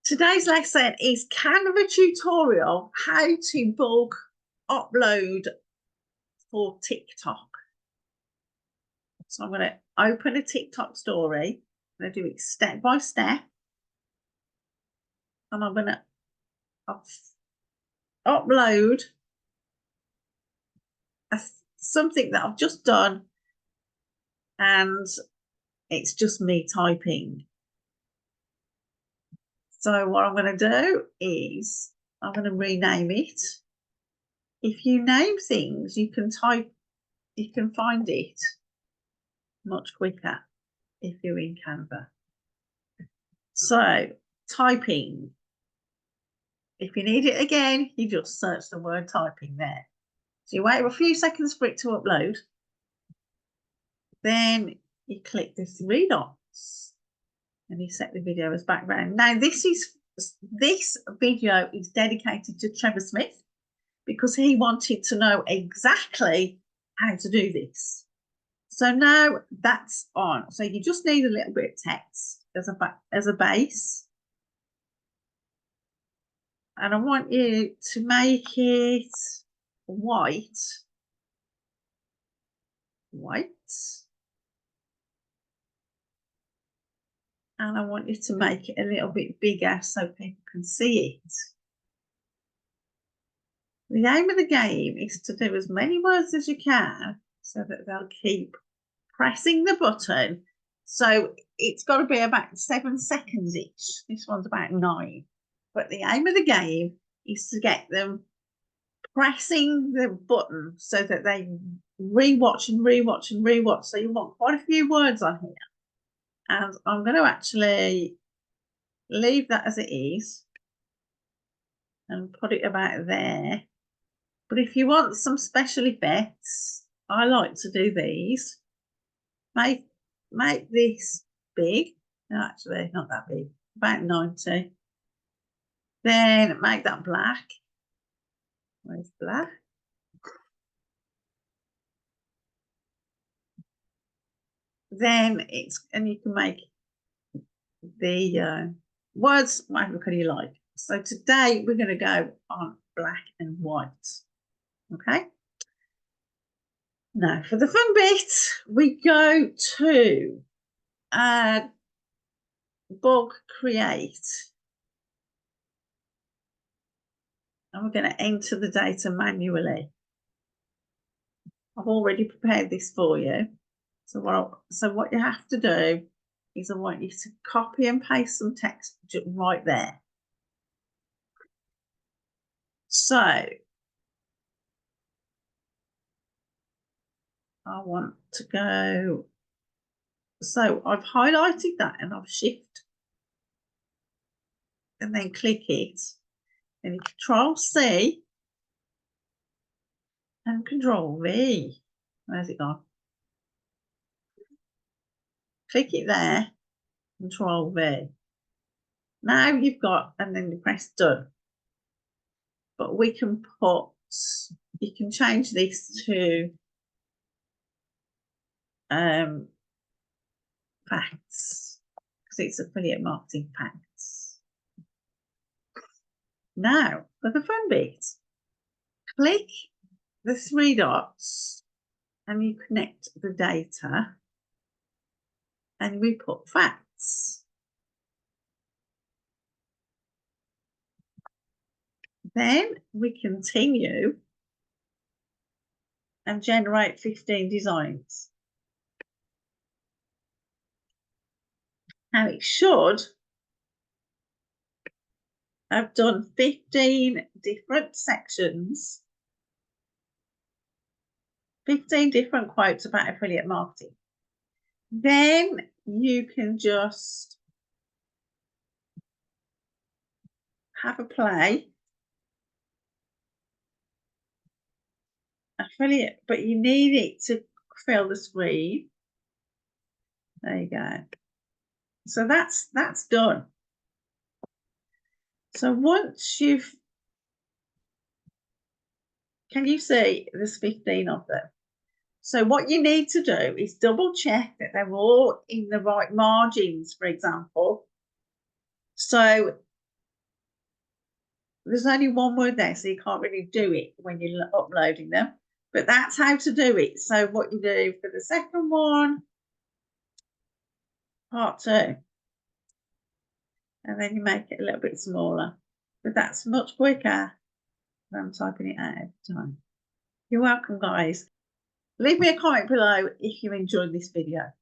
Today's lesson is Canva tutorial, how to bulk upload for TikTok. So I'm going to open a TikTok story. I'm going to do it step by step. And I'm going to upload something that I've just done. And it's just me typing. So what I'm going to do is I'm going to rename it. If you name things, you can find it much quicker if you're in Canva. So typing, if you need it again, you just search the word typing there. So you wait a few seconds for it to upload. Then you click the three dots and you set the video as background. Now this video is dedicated to Trevor Smith because he wanted to know exactly how to do this. So now that's on. So you just need a little bit of text as a base. And I want you to make it white. And I want you to make it a little bit bigger so people can see it. The aim of the game is to do as many words as you can so that they'll keep pressing the button. So it's got to be about 7 seconds each. This one's about 9. But the aim of the game is to get them pressing the button so that they rewatch and rewatch and rewatch. So you want quite a few words on here. And I'm going to actually leave that as it is and put it about there. But if you want some special effects, I like to do these. Make this big. No, actually, not that big. About 90. Then make that black. Where's black? Then and you can make the words whatever color you like. So today we're going to go on black and white. Okay. Now for the fun bit, we go to bulk create. And we're going to enter the data manually. I've already prepared this for you. So what you have to do is I want you to copy and paste some text right there. So I want to go. So I've highlighted that and I've shift and then click it. Then Control C and Control V. Where's it gone? Click it there, Control V. Now you've got, and then you press done. But we can you can change this to facts because it's affiliate marketing facts. Now for the fun bit, click the 3 dots and you connect the data and we put facts. Then we continue and generate 15 designs. Now it should have done 15 different sections, 15 different quotes about affiliate marketing. Then you can just have a play. Affiliate, but you need it to fill the screen. There you go. So that's done. So once can you see there's 15 of them? So what you need to do is double check that they're all in the right margins, for example. So There's only one word there, so you can't really do it when you're uploading them. But that's how to do it. So what you do for the second one, part 2, and then you make it a little bit smaller. But that's much quicker than typing it out every time. You're welcome, guys. Leave me a comment below if you enjoyed this video.